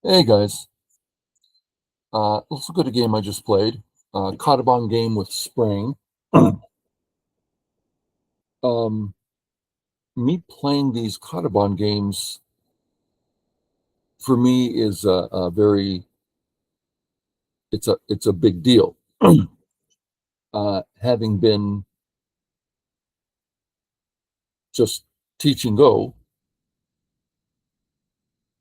Hey guys, let's look at a game I just played. Kadoban game with Sprang. Um, Me playing these Kadoban games for me is a very it's a big deal. Having been just teaching Go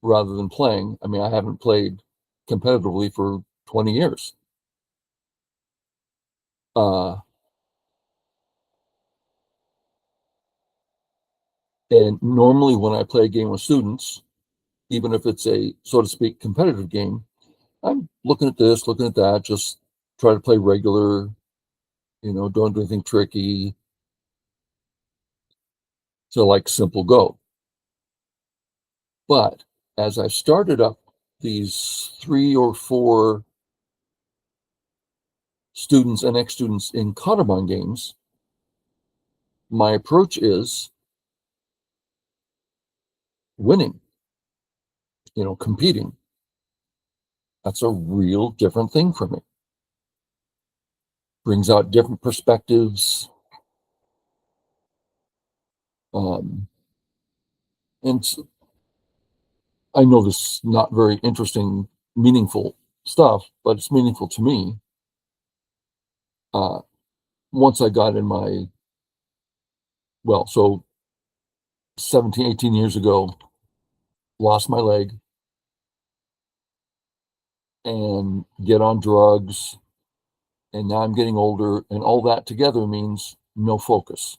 rather than playing. I mean, I haven't played competitively for 20 years. Uh, and normally when I play a game with students, even if it's a, so to speak, competitive game, I'm looking at this, looking at that, just try to play regular, don't do anything tricky to like simple Go. But as I started up these 3 or 4 students and ex-students in Kadoban games, my approach is winning, competing. That's a real different thing for me. Brings out different perspectives. Um, and I know this is not very interesting, meaningful stuff, but it's meaningful to me. Uh, Once I got in my, well, so 17, 18 years ago, lost my leg and get on drugs. And now I'm getting older, and all that together means no focus.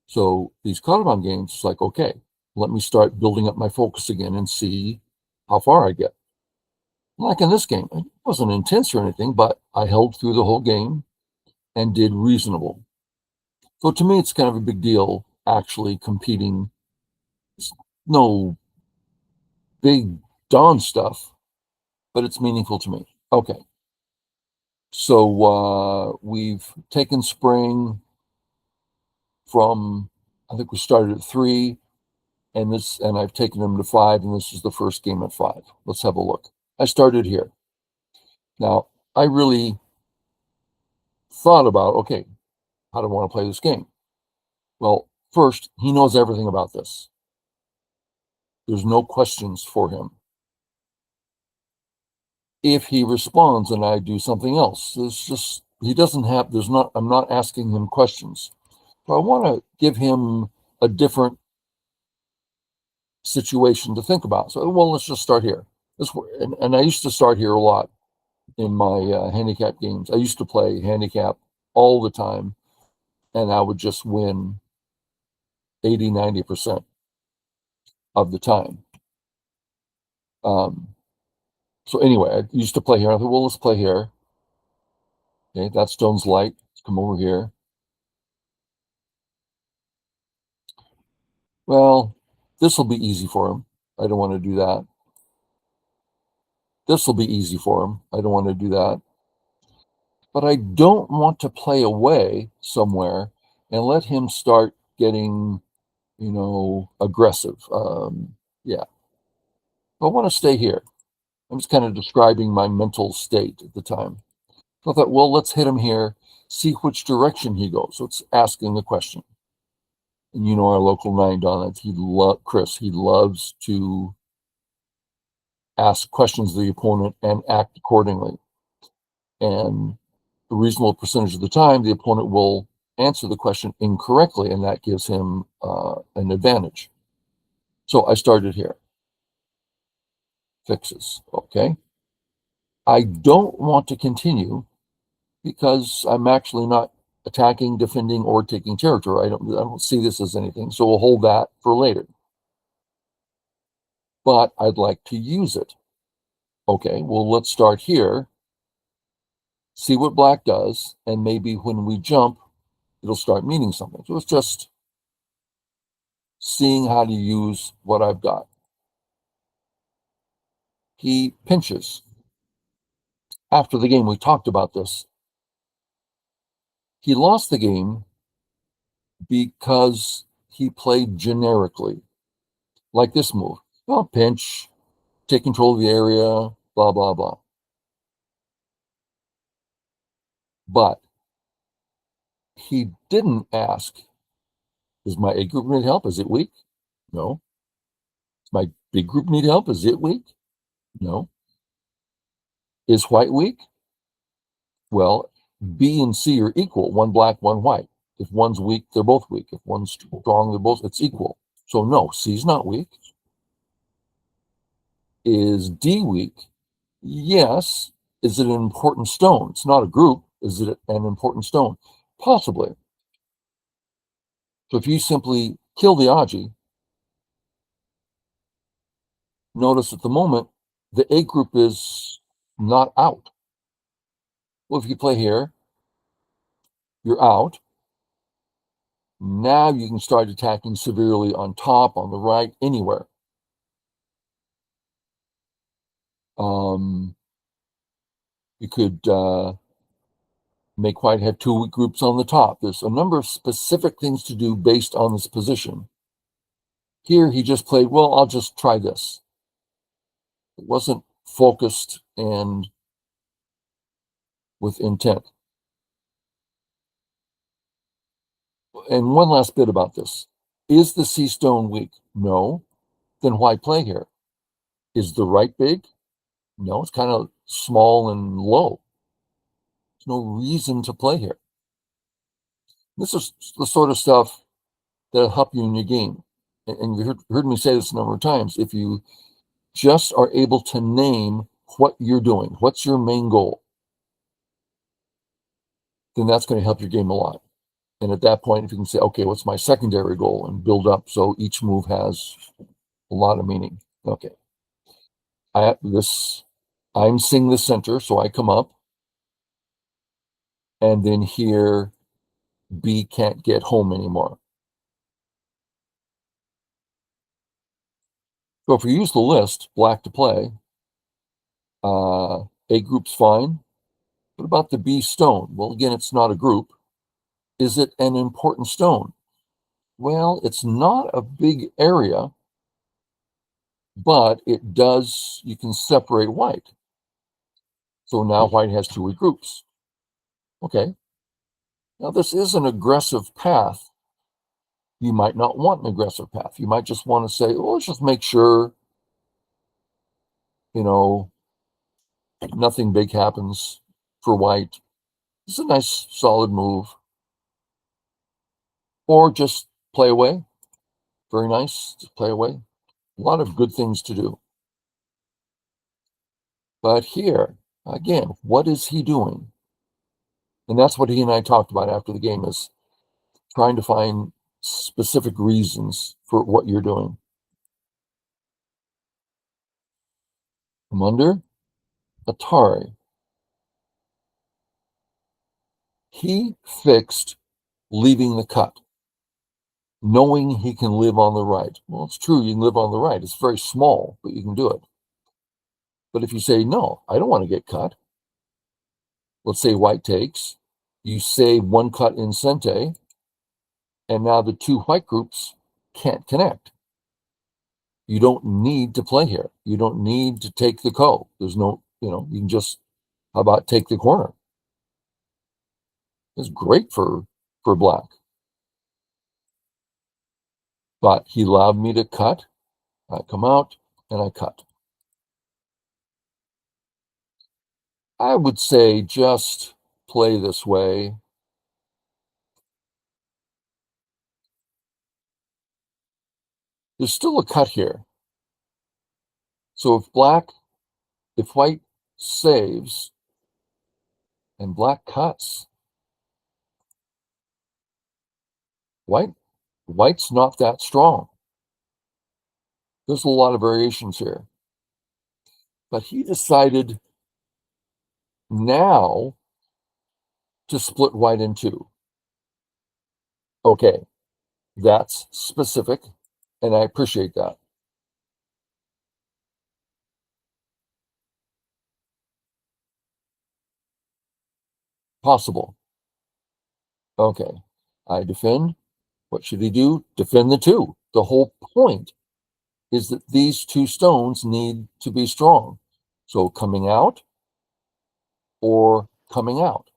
So these Kanban games, it's like, okay, let me start building up my focus again and see how far I get. Like in this game, it wasn't intense or anything, but I held through the whole game and did reasonable. So to me, it's kind of a big deal actually competing. It's no big dawn stuff, but it's meaningful to me. Okay. So we've taken Spring from, I think we started at 3, and I've taken them to 5, and this is the first game at 5. Let's have a look. I started here. Now, I really thought about, okay, how do I want to play this game? Well, first, he knows everything about this. There's no questions for him. If he responds and I do something else, there's just, he doesn't have, there's not, I'm not asking him questions. So I want to give him a different situation to think about. So, well, let's just start here. And I used to start here a lot in my handicap games. I used to play handicap all the time, and I would just win 80, 90% of the time. Um, so anyway, I used to play here. I thought, well, let's play here. Okay, that stone's light. Let's come over here. Well, this will be easy for him. I don't want to do that. This will be easy for him. I don't want to do that. But I don't want to play away somewhere and let him start getting, aggressive. Yeah, I want to stay here. I'm just kind of describing my mental state at the time. So I thought, well, let's hit him here, see which direction he goes. So it's asking the question. And our local 9 Don, Chris, he loves to ask questions of the opponent and act accordingly. And a reasonable percentage of the time, the opponent will answer the question incorrectly, and that gives him an advantage. So I started here. Fixes. Okay. I don't want to continue because I'm actually not attacking, defending, or taking territory. I don't see this as anything. So we'll hold that for later. But I'd like to use it. Okay, well, let's start here, see what black does, and maybe when we jump, it'll start meaning something. So it's just seeing how to use what I've got. He pinches. After the game, we talked about this. He lost the game because he played generically, like this move. Well, pinch, take control of the area, blah, blah, blah. But he didn't ask, does my A group need help? Is it weak? No. Does my B group need help? Is it weak? No. Is white weak? Well, B and C are equal, one black, one white. If one's weak, they're both weak. If one's strong, they're both, it's equal. So no, C's not weak. Is D weak? Yes. Is it an important stone? It's not a group. Is it an important stone? Possibly. So if you simply kill the Aji, notice at the moment, the A group is not out. Well, if you play here, you're out. Now you can start attacking severely on top, on the right, anywhere. You could make white have two weak groups on the top. There's a number of specific things to do based on this position. Here he just played, well, I'll just try this. It wasn't focused and with intent. And one last bit about this. Is the C stone weak? No. Then why play here? Is the right big? No, it's kind of small and low. There's no reason to play here. This is the sort of stuff that'll help you in your game. And you heard me say this a number of times. If you just are able to name what you're doing, what's your main goal, then that's going to help your game a lot. And at that point, if you can say, okay, what's my secondary goal, and build up so each move has a lot of meaning. Okay. I'm seeing the center, so I come up, and then here B can't get home anymore. So if we use the list, black to play, A group's fine. What about the B stone? Well, again, it's not a group. Is it an important stone? Well, it's not a big area, but it does, you can separate white. So now white has two weak groups. Okay. Now this is an aggressive path. You might not want an aggressive path. You might just want to say, well, let's just make sure, nothing big happens for white. It's a nice, solid move. Or just play away. Very nice, just play away. A lot of good things to do. But here, again, what is he doing? And that's what he and I talked about after the game, is trying to find specific reasons for what you're doing. From under, Atari. He fixed leaving the cut, knowing he can live on the right. Well, it's true, you can live on the right. It's very small, but you can do it. But if you say, no, I don't want to get cut, let's say white takes, you save one cut in Sente, and now the two white groups can't connect. You don't need to play here. You don't need to take the ko. There's no, you can just, how about take the corner? It's great for black. But he allowed me to cut. I come out and I cut. I would say just play this way. There's still a cut here. So if white saves and black cuts, white's not that strong. There's a lot of variations here. But he decided now to split white in two. Okay, that's specific, and I appreciate that. Possible. Okay, I defend. What should he do? Defend the two. The whole point is that these two stones need to be strong. So coming out or coming out.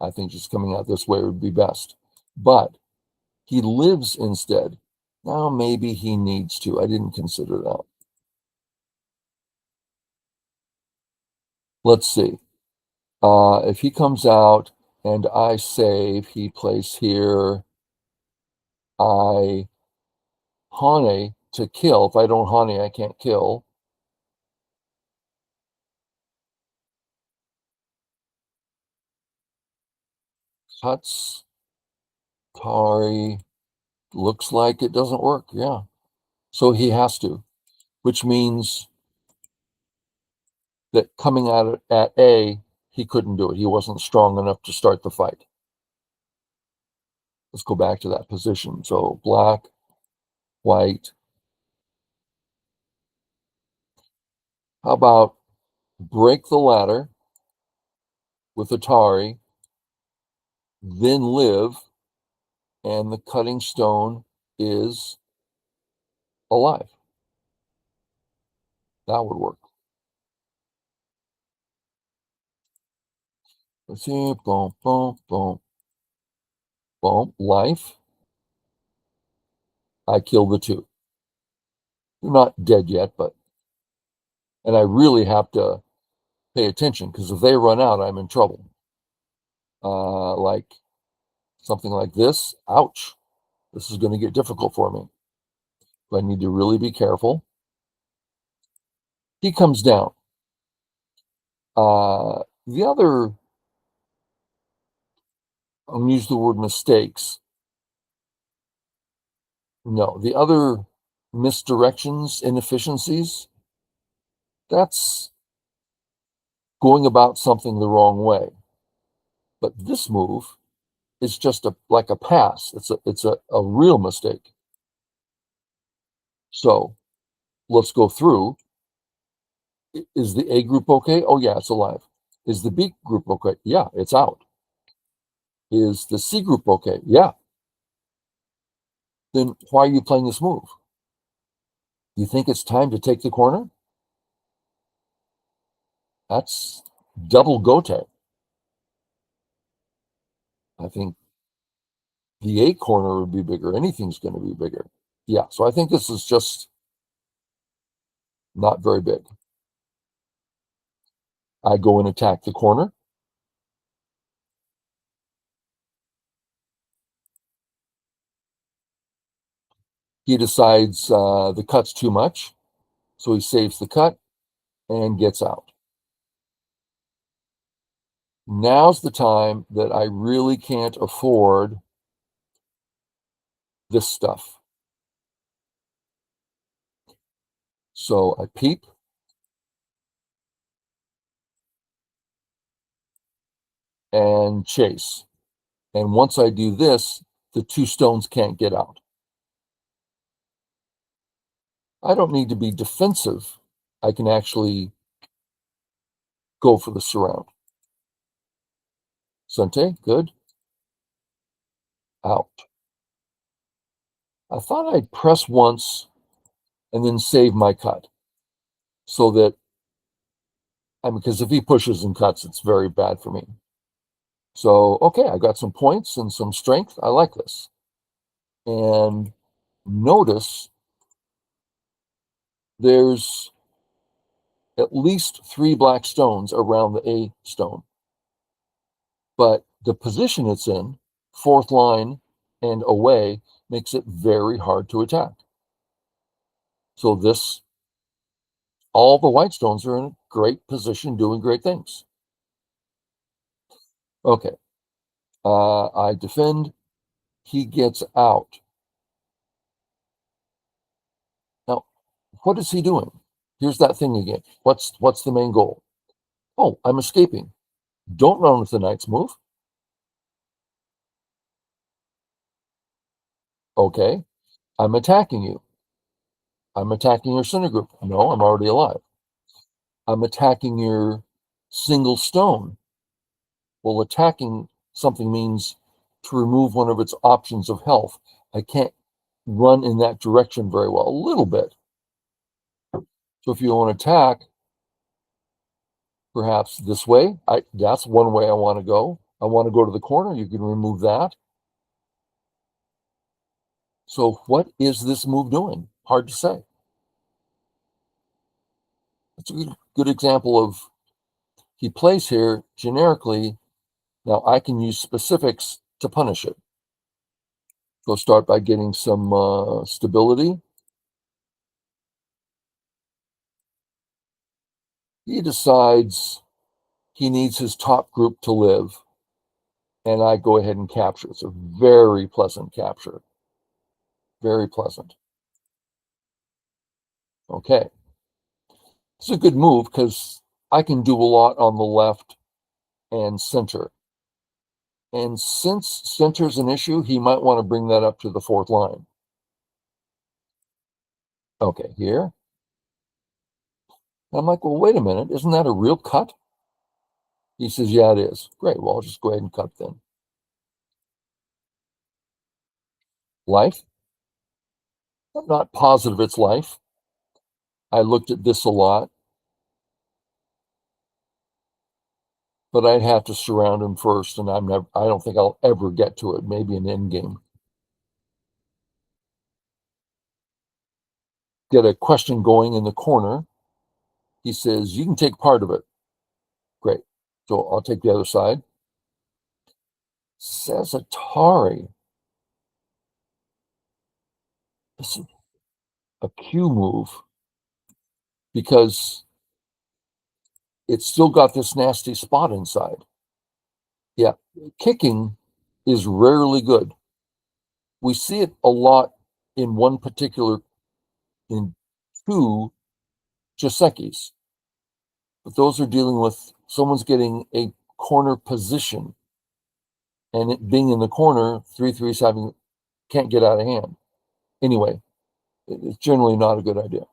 I think just coming out this way would be best. But he lives instead. Now maybe he needs to. I didn't consider that. Let's see. If he comes out and I save, he plays here. I Hane to kill. If I don't Hane, I can't kill. Cuts. Tari. Looks like it doesn't work. Yeah. So he has to, which means that coming at A, he couldn't do it. He wasn't strong enough to start the fight. Let's go back to that position. So black, white. How about break the ladder with Atari, then live, and the cutting stone is alive. That would work. Let's see. Boom, boom, boom, boom. Life. I kill the two. They're not dead yet, but, and I really have to pay attention because if they run out, I'm in trouble. Like something like this. Ouch. This is going to get difficult for me. So I need to really be careful. He comes down. The other, I'm going to use the word mistakes. No, the other misdirections, inefficiencies, that's going about something the wrong way. But this move is just like a pass. It's a real mistake. So let's go through. Is the A group okay? Oh yeah, it's alive. Is the B group okay? Yeah, it's out. Is the C group okay? Yeah. Then why are you playing this move? You think it's time to take the corner? That's double gote. I think the A corner would be bigger. Anything's going to be bigger. Yeah, so I think this is just not very big. I go and attack the corner. He decides the cut's too much, so he saves the cut and gets out. Now's the time that I really can't afford this stuff. So I peep. And chase. And once I do this, the two stones can't get out. I don't need to be defensive. I can actually go for the surround. Sente, good. Out. I thought I'd press once and then save my cut so that, because if he pushes and cuts, it's very bad for me. So, okay, I got some points and some strength. I like this. And notice there's at least 3 black stones around the A stone. But the position it's in, fourth line and away, makes it very hard to attack. So this, all the white stones are in a great position doing great things. Okay. I defend. He gets out. Now, what is he doing? Here's that thing again. What's the main goal? Oh, I'm escaping. Don't run with the knight's move. Okay. I'm attacking you. I'm attacking your center group. No, I'm already alive. I'm attacking your single stone. Well, attacking something means to remove one of its options of health. I can't run in that direction very well, a little bit. So if you want to attack, perhaps this way, that's one way I want to go. I want to go to the corner, you can remove that. So what is this move doing? Hard to say. It's a good example of he plays here generically. Now I can use specifics to punish it. Go start by getting some stability. He decides he needs his top group to live, and I go ahead and capture. It's a very pleasant capture. Very pleasant. Okay. It's a good move because I can do a lot on the left and center. And since center's an issue, he might want to bring that up to the fourth line. Okay, here. And I'm like, well, wait a minute. Isn't that a real cut? He says, yeah, it is. Great. Well, I'll just go ahead and cut then. Life. I'm not positive it's life. I looked at this a lot. But I'd have to surround him first, and I don't think I'll ever get to it. Maybe an end game. Get a question going in the corner. He says, you can take part of it. Great. So I'll take the other side. Says Atari. This is a Q move because it's still got this nasty spot inside. Yeah, kicking is rarely good. We see it a lot in one particular, in two Josekis. But those are dealing with someone's getting a corner position, and it being in the corner, 3-3's can't get out of hand. Anyway, it's generally not a good idea.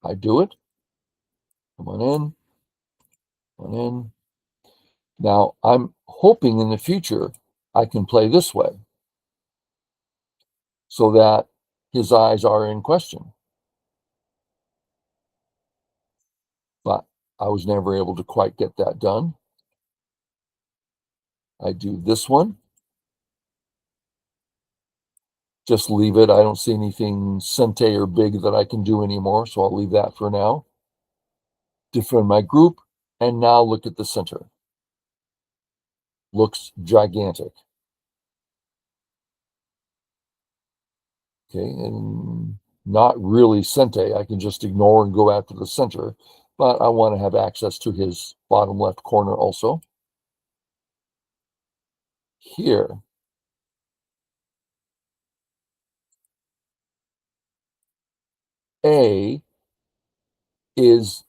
I do it. Come on in. Come on in. Now, I'm hoping in the future I can play this way so that his eyes are in question. But I was never able to quite get that done. I do this one. Just leave it. I don't see anything sente or big that I can do anymore, so I'll leave that for now. Defend my group, and now look at the center. Looks gigantic. Okay, and not really sente. I can just ignore and go after the center, but I want to have access to his bottom left corner also. Here, A is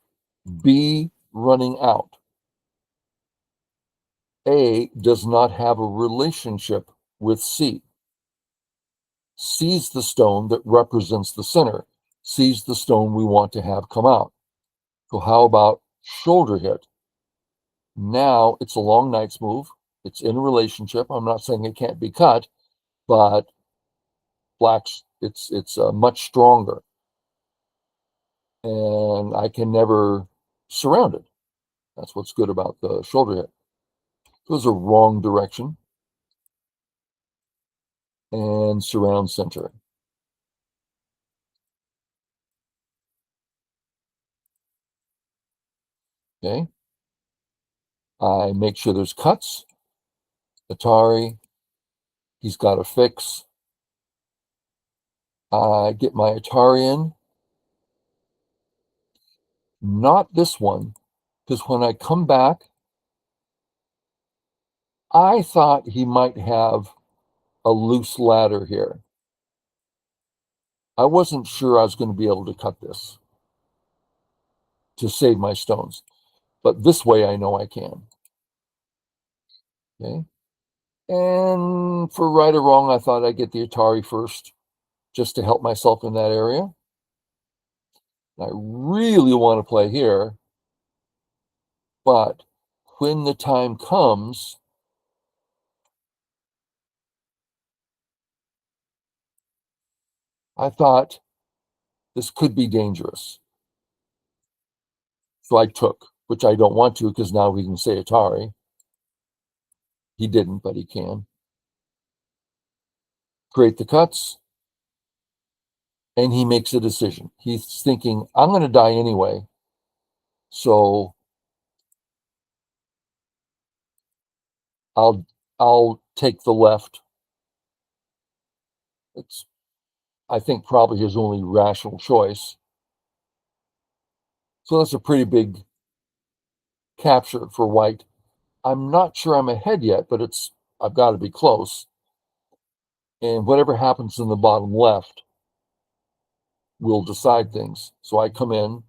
B running out. A does not have a relationship with C. C's the stone that represents the center. C's the stone we want to have come out. So how about shoulder hit? Now it's a long knight's move. It's in a relationship. I'm not saying it can't be cut, but black's it's much stronger, and I can never surround it. That's what's good about the shoulder hit. It was a wrong direction, and surround center. Okay. I make sure there's cuts. Atari, he's got a fix. I get my Atari in. Not this one, because when I come back, I thought he might have a loose ladder here. I wasn't sure I was going to be able to cut this to save my stones, but this way I know I can. Okay. And for right or wrong, I thought I'd get the Atari first just to help myself in that area. I really want to play here, but when the time comes, I thought this could be dangerous. So I took, which I don't want to because now we can say Atari. He didn't, but he can. Create the cuts, and he makes a decision. He's thinking, I'm going to die anyway. So I'll take the left. It's, I think, probably his only rational choice. So that's a pretty big capture for white. I'm not sure I'm ahead yet, but I've got to be close. And whatever happens in the bottom left will decide things. So I come in,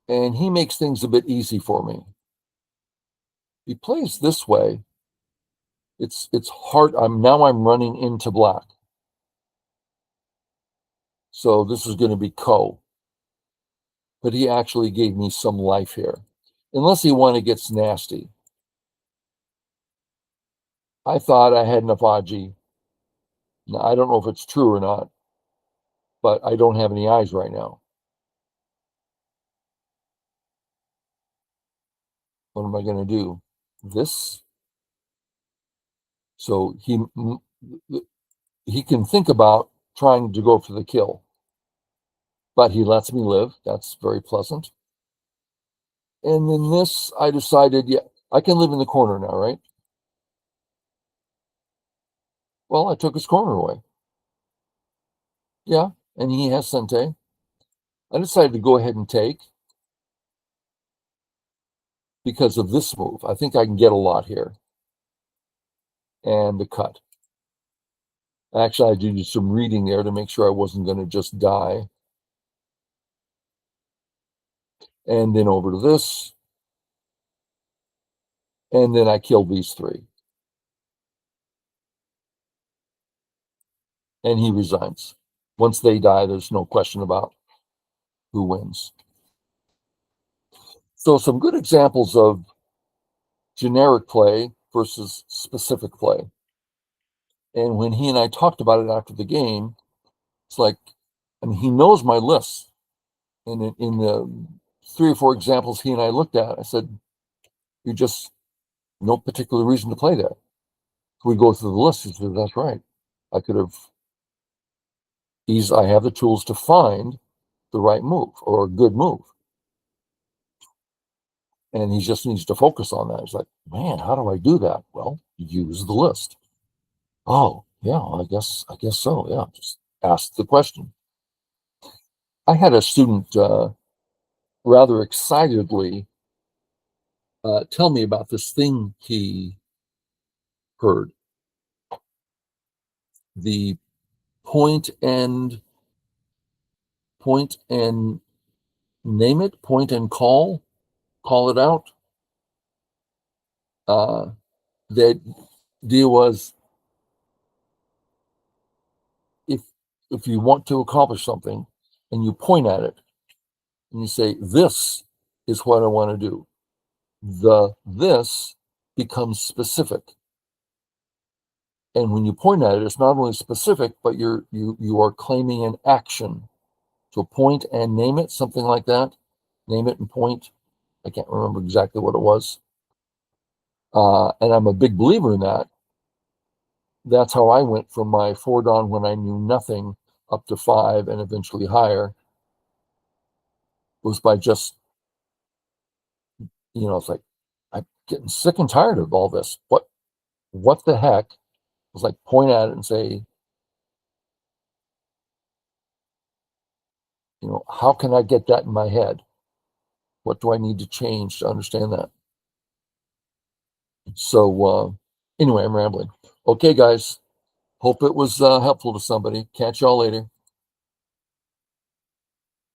and he makes things a bit easy for me. He plays this way. It's hard. I'm running into black. So this is going to be ko. But he actually gave me some life here. Unless he wanted to get nasty. I thought I had enough Aji. Now, I don't know if it's true or not, but I don't have any eyes right now. What am I going to do? This? So he can think about trying to go for the kill, but he lets me live. That's very pleasant. And then this, I decided, yeah, I can live in the corner now, right? Well, I took his corner away. Yeah, and he has Sente. I decided to go ahead and take because of this move. I think I can get a lot here. And the cut. Actually, I did some reading there to make sure I wasn't going to just die. And then over to this. And then I killed these three. And he resigns. Once they die, there's no question about who wins. So some good examples of generic play versus specific play. And when he and I talked about it after the game, it's like, I mean, he knows my list. And in the 3 or 4 examples he and I looked at, I said, you just, no particular reason to play that. We go through the list. He said, that's right. I could have, I have the tools to find the right move or a good move. And he just needs to focus on that. It's like, man, how do I do that? Well, use the list. Oh, yeah, I guess so. Yeah, just ask the question. I had a student rather excitedly tell me about this thing he heard. The point and name it, point and call it out. The idea was if you want to accomplish something and you point at it and you say, this is what I want to do, this becomes specific. And when you point at it, it's not only specific, but you are claiming an action. So point and name it, something like that. Name it and point. I can't remember exactly what it was. And I'm a big believer in that. That's how I went from my 4 dawn when I knew nothing up to 5 and eventually higher. Was by just, it's like, I'm getting sick and tired of all this. What the heck? It's like, point at it and say, how can I get that in my head? What do I need to change to understand that? So anyway, I'm rambling. Okay, guys. Hope it was helpful to somebody. Catch y'all later.